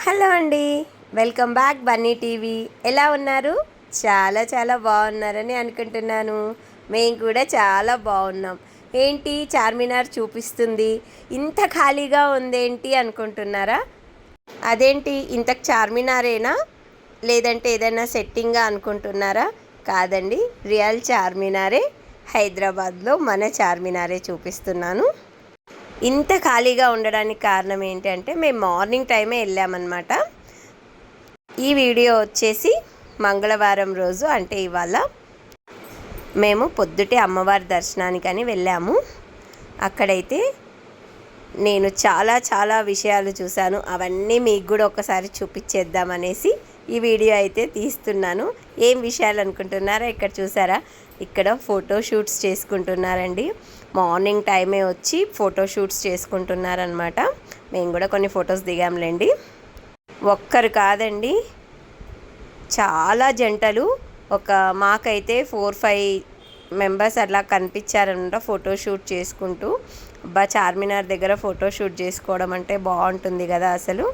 Hello అండి, welcome back Bunny TV. ఎలా ఉన్నారు? చాలా చాలా బాగున్నారని అనుకుంటున్నాను. మేము కూడా చాలా బాగున్నాం. ఏంటి చార్మినార్ చూపిస్తుంది, ఇంత ఖాళీగా ఉందేంటి అనుకుంటున్నారా? అదేంటి ఇంతకు చార్మినారేనా, లేదంటే ఏదైనా సెట్టింగ్గా అనుకుంటున్నారా? కాదండి, రియల్ చార్మినారే. హైదరాబాద్లో మన చార్మినారే చూపిస్తున్నాను. ఇంత ఖాళీగా ఉండడానికి కారణం ఏంటంటే మేము మార్నింగ్ టైమే వెళ్ళామన్నమాట. ఈ వీడియో వచ్చేసి మంగళవారం రోజు, అంటే ఇవాళ మేము పొద్దుటే అమ్మవారి దర్శనానికని వెళ్ళాము. అక్కడైతే నేను చాలా చాలా విషయాలు చూశాను. అవన్నీ మీకు కూడా ఒకసారి చూపించేద్దామనేసి ఈ వీడియో అయితే తీస్తున్నాను. ఏం విషయాలు అనుకుంటున్నారా? ఇక్కడ చూసారా, ఇక్కడ ఫోటోషూట్స్ చేసుకుంటున్నారండి. మార్నింగ్ టైమే వచ్చి ఫోటోషూట్స్ చేసుకుంటున్నారనమాట. మేము కూడా కొన్ని ఫొటోస్ దిగాంలేండి. ఒక్కరు కాదండి, చాలా జంటలు, ఒక మాకైతే 4-5 మెంబర్స్ అట్లా కనిపించారనమాట ఫోటోషూట్ చేసుకుంటూ. చార్మినార్ దగ్గర ఫోటోషూట్ చేసుకోవడం అంటే బాగుంటుంది కదా అసలు.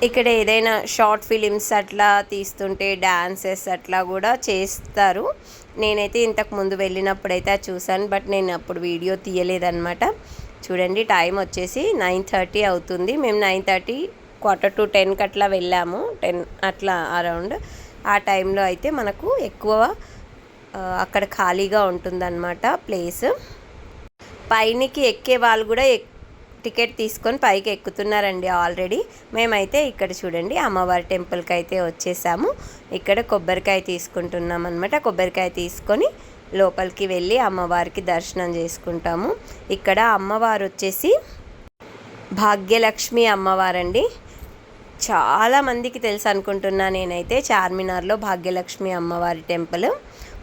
ఇక్కడ ఏదైనా షార్ట్ ఫిలిమ్స్ అట్లా తీస్తుంటే డాన్సెస్ అట్లా కూడా చేస్తారు. నేనైతే ఇంతకు ముందు వెళ్ళినప్పుడైతే చూశాను, బట్ నేను అప్పుడు వీడియో తీయలేదన్నమాట. చూడండి, టైం వచ్చేసి 9:30 అవుతుంది. మేము 9:30 9:45 అట్లా వెళ్ళాము. 10 అట్లా అరౌండ్ ఆ టైంలో అయితే మనకు ఎక్కువ అక్కడ ఖాళీగా ఉంటుందన్నమాట ప్లేస్. పైనకి ఎక్కే వాళ్ళు కూడా టికెట్ తీసుకొని పైకి ఎక్కుతున్నారండి ఆల్రెడీ. మేమైతే ఇక్కడ చూడండి అమ్మవారి టెంపుల్కి అయితే వచ్చేసాము. ఇక్కడ కొబ్బరికాయ తీసుకుంటున్నాం అనమాట. కొబ్బరికాయ తీసుకొని లోపలికి వెళ్ళి అమ్మవారికి దర్శనం చేసుకుంటాము. ఇక్కడ అమ్మవారు వచ్చేసి భాగ్యలక్ష్మి అమ్మవారండి. చాలామందికి తెలుసు అనుకుంటున్నా నేనైతే చార్మినార్లో భాగ్యలక్ష్మి అమ్మవారి టెంపుల్.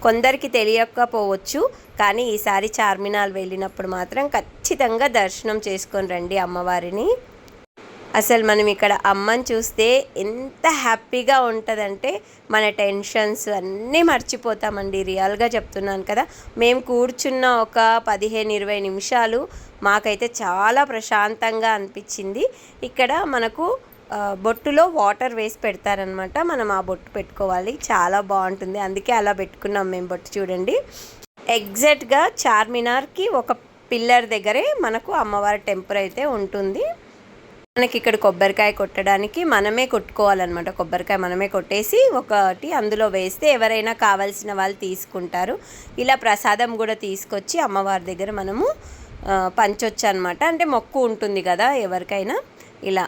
కొందరికి తెలియకపోవచ్చు, కానీ ఈసారి చార్మినార్ వెళ్ళినప్పుడు మాత్రం ఖచ్చితంగా దర్శనం చేసుకొని రండి అమ్మవారిని. అసలు మనం ఇక్కడ అమ్మని చూస్తే ఎంత హ్యాపీగా ఉంటుందంటే మన టెన్షన్స్ అన్నీ మర్చిపోతామండి. రియల్గా చెప్తున్నాను కదా. మేము కూర్చున్న ఒక 15-20 నిమిషాలు మాకైతే చాలా ప్రశాంతంగా అనిపించింది. ఇక్కడ మనకు బొట్టులో వాటర్ వేసి పెడతారనమాట. మనం ఆ బొట్టు పెట్టుకోవాలి, చాలా బాగుంటుంది. అందుకే అలా పెట్టుకున్నాం మేము బొట్టు. చూడండి, ఎగ్జాక్ట్గా చార్మినార్కి ఒక పిల్లర్ దగ్గరే మనకు అమ్మవారి టెంపుల్ అయితే ఉంటుంది. మనకి ఇక్కడ కొబ్బరికాయ కొట్టడానికి మనమే కొట్టుకోవాలన్నమాట. కొబ్బరికాయ మనమే కొట్టేసి ఒకటి అందులో వేస్తే ఎవరైనా కావాల్సిన వాళ్ళు తీసుకుంటారు. ఇలా ప్రసాదం కూడా తీసుకొచ్చి అమ్మవారి దగ్గర మనము పంచొచ్చు అనమాట. అంటే మొక్కు ఉంటుంది కదా ఎవరికైనా. ఇలా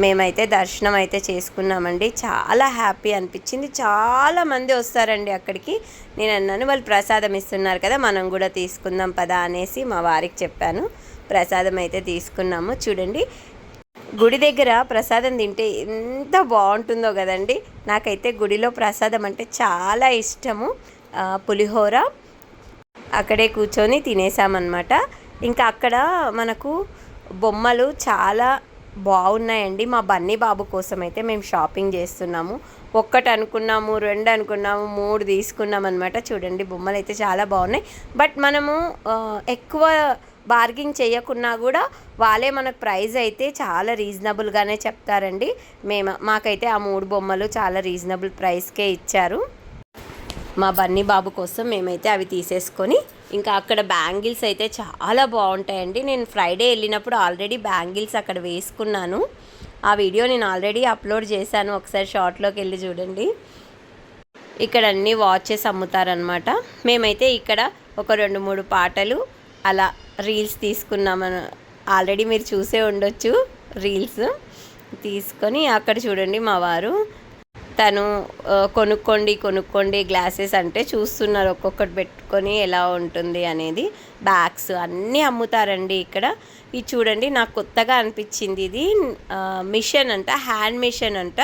మేమైతే దర్శనం అయితే చేసుకున్నామండి. చాలా హ్యాపీ అనిపించింది. చాలామంది వస్తారండి అక్కడికి. నేను అన్నాను వాళ్ళు ప్రసాదం ఇస్తున్నారు కదా, మనం కూడా తీసుకుందాం పదా అనేసి మా వారికి చెప్పాను. ప్రసాదం అయితే తీసుకున్నాము. చూడండి, గుడి దగ్గర ప్రసాదం తింటే ఎంత బాగుంటుందో కదండి. నాకైతే గుడిలో ప్రసాదం అంటే చాలా ఇష్టము. పులిహోర అక్కడే కూర్చొని తినేసామన్నమాట. ఇంకా అక్కడ మనకు బొమ్మలు చాలా బాగున్నాయండి. మా బన్నీ బాబు కోసం అయితే మేము షాపింగ్ చేస్తున్నాము. 1 అనుకున్నాము, 2 అనుకున్నాము, 3 తీసుకున్నాం అనమాట. చూడండి, బొమ్మలు అయితే చాలా బాగున్నాయి. బట్ మనము ఎక్కువ బార్గింగ్ చేయకున్నా కూడా వాళ్ళే మనకు ప్రైస్ అయితే చాలా రీజనబుల్గానే చెప్తారండి. మాకైతే ఆ 3 బొమ్మలు చాలా రీజనబుల్ ప్రైస్కే ఇచ్చారు. మా బన్నీ బాబు కోసం మేమైతే అవి తీసేసుకొని, ఇంకా అక్కడ బ్యాంగిల్స్ అయితే చాలా బాగుంటాయండి. నేను ఫ్రైడే వెళ్ళినప్పుడు ఆల్రెడీ బ్యాంగిల్స్ అక్కడ వేసుకున్నాను. ఆ వీడియో నేను ఆల్రెడీ అప్లోడ్ చేశాను, ఒకసారి షార్ట్లోకి వెళ్ళి చూడండి. ఇక్కడ అన్నీ వాచెస్ అమ్ముతారనమాట. మేమైతే ఇక్కడ ఒక 2-3 పాటలు అలా రీల్స్ తీసుకున్నామని ఆల్రెడీ మీరు చూసే ఉండొచ్చు. రీల్స్ తీసుకొని అక్కడ చూడండి మా వారు తను కొనుక్కోండి గ్లాసెస్ అంటే చూస్తున్నారు, ఒక్కొక్కటి పెట్టుకొని ఎలా ఉంటుంది అనేది. బ్యాగ్స్ అన్నీ అమ్ముతారండి ఇక్కడ. ఇది చూడండి, నాకు కొత్తగా అనిపించింది. ఇది మిషన్ అంట, హ్యాండ్ మిషన్ అంట.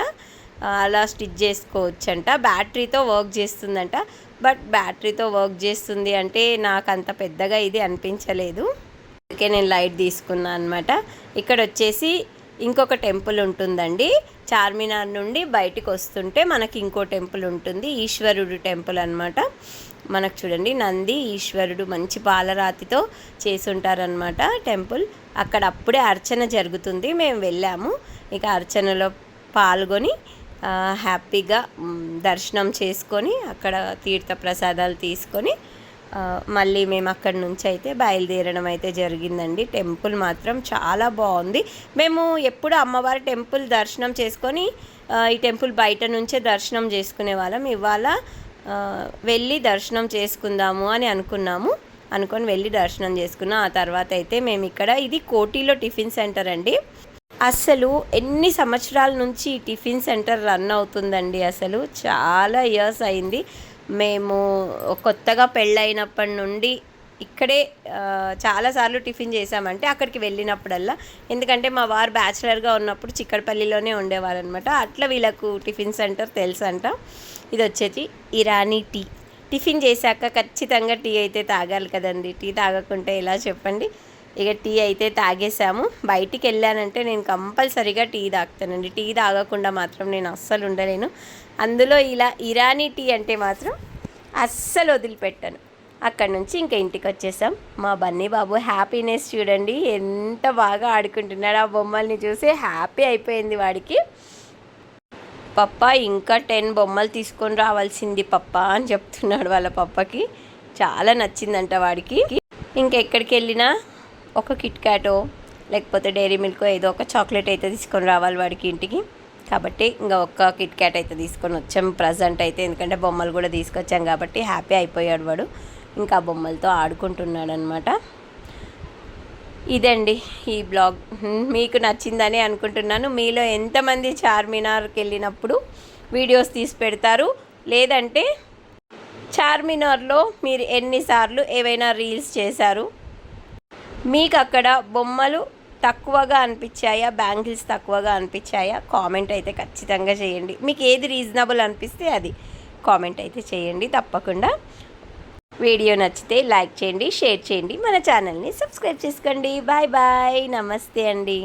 అలా స్టిచ్ చేసుకోవచ్చంట. బ్యాటరీతో వర్క్ చేస్తుందంట. బట్ బ్యాటరీతో వర్క్ చేస్తుంది అంటే నాకు అంత పెద్దగా ఇది అనిపించలేదు. అందుకే నేను లైట్ తీసుకున్నాను అనమాట. ఇక్కడ వచ్చేసి ఇంకొక టెంపుల్ ఉంటుందండి. చార్మినార్ నుండి బయటికి వస్తుంటే మనకి ఇంకో టెంపుల్ ఉంటుంది, ఈశ్వరుడు టెంపుల్ అనమాట. మనకు చూడండి నంది ఈశ్వరుడు మంచి పాలరాతితో చేసుంటారనమాట టెంపుల్. అక్కడ అప్పుడే అర్చన జరుగుతుంది. మేము వెళ్ళాము. ఇక అర్చనలో పాల్గొని హ్యాపీగా దర్శనం చేసుకొని అక్కడ తీర్థ ప్రసాదాలు తీసుకొని మళ్ళీ మేము అక్కడి నుంచి అయితే బయలుదేరడం అయితే జరిగిందండి. టెంపుల్ మాత్రం చాలా బాగుంది. మేము ఎప్పుడు అమ్మవారి టెంపుల్ దర్శనం చేసుకొని ఈ టెంపుల్ బయట నుంచే దర్శనం చేసుకునే వాళ్ళం. ఇవాళ వెళ్ళి దర్శనం చేసుకుందాము అని అనుకొని వెళ్ళి దర్శనం చేసుకున్నాం. ఆ తర్వాత అయితే మేము ఇక్కడ, ఇది కోటిలో టిఫిన్ సెంటర్ అండి. అసలు ఎన్ని సంవత్సరాల నుంచి ఈ టిఫిన్ సెంటర్ రన్ అవుతుందండి. అసలు చాలా ఇయర్స్ అయింది. మేము కొత్తగా పెళ్ళైనప్పటి నుండి ఇక్కడే చాలాసార్లు టిఫిన్ చేసామంటే అక్కడికి వెళ్ళినప్పుడల్లా, ఎందుకంటే మా వారు బ్యాచిలర్గా ఉన్నప్పుడు చిక్కడపల్లిలోనే ఉండేవారు అనమాట. అట్లా వీళ్ళకు టిఫిన్ సెంటర్ తెలుసు అంట. ఇది వచ్చేసి ఇరానీ టీ. టిఫిన్ చేశాక ఖచ్చితంగా టీ అయితే తాగాలి కదండి. టీ తాగకుంటే ఎలా చెప్పండి. ఇక టీ అయితే తాగేసాము. బయటికి వెళ్ళానంటే నేను కంపల్సరీగా టీ తాగుతానండి. టీ తాగకుండా మాత్రం నేను అస్సలు ఉండలేను. అందులో ఇలా ఇరానీ టీ అంటే మాత్రం అస్సలు వదిలిపెట్టాను. అక్కడి నుంచి ఇంకా ఇంటికి వచ్చేసాం. మా బన్నీ బాబు హ్యాపీనెస్ చూడండి, ఎంత బాగా ఆడుకుంటున్నాడు. ఆ బొమ్మల్ని చూసి హ్యాపీ అయిపోయింది వాడికి. పప్ప ఇంకా 10 బొమ్మలు తీసుకొని రావాల్సింది పప్ప అని చెప్తున్నాడు వాళ్ళ పప్పకి. చాలా నచ్చిందంట వాడికి. ఇంకెక్కడికి వెళ్ళినా ఒక కిట్ క్యాటో లేకపోతే డైరీ మిల్కో ఏదో ఒక చాక్లెట్ అయితే తీసుకొని రావాలి వాడికి ఇంటికి. కాబట్టి ఇంకా ఒక్క కిట్ క్యాట్ అయితే తీసుకొని వచ్చాం ప్రజెంట్ అయితే, ఎందుకంటే బొమ్మలు కూడా తీసుకొచ్చాం కాబట్టి హ్యాపీ అయిపోయాడు వాడు. ఇంకా బొమ్మలతో ఆడుకుంటున్నాడు అనమాట. ఇదండి ఈ బ్లాగ్. మీకు నచ్చిందని అనుకుంటున్నాను. మీలో ఎంతమంది చార్మినార్కి వెళ్ళినప్పుడు వీడియోస్ తీసి పెడతారు, లేదంటే చార్మినార్లో మీరు ఎన్నిసార్లు ఏవైనా రీల్స్ చేశారు, మీకు అక్కడ బొమ్మలు తక్కువగా అనిపించాయా, బ్యాంగిల్స్ తక్కువగా అనిపించాయా, కామెంట్ అయితే ఖచ్చితంగా చేయండి. మీకు ఏది రీజనబుల్ అనిపిస్తే అది కామెంట్ అయితే చేయండి తప్పకుండా. వీడియో నచ్చితే లైక్ చేయండి, షేర్ చేయండి, మన ఛానల్ని సబ్స్క్రైబ్ చేసుకోండి. బాయ్ బాయ్, నమస్తే అండి.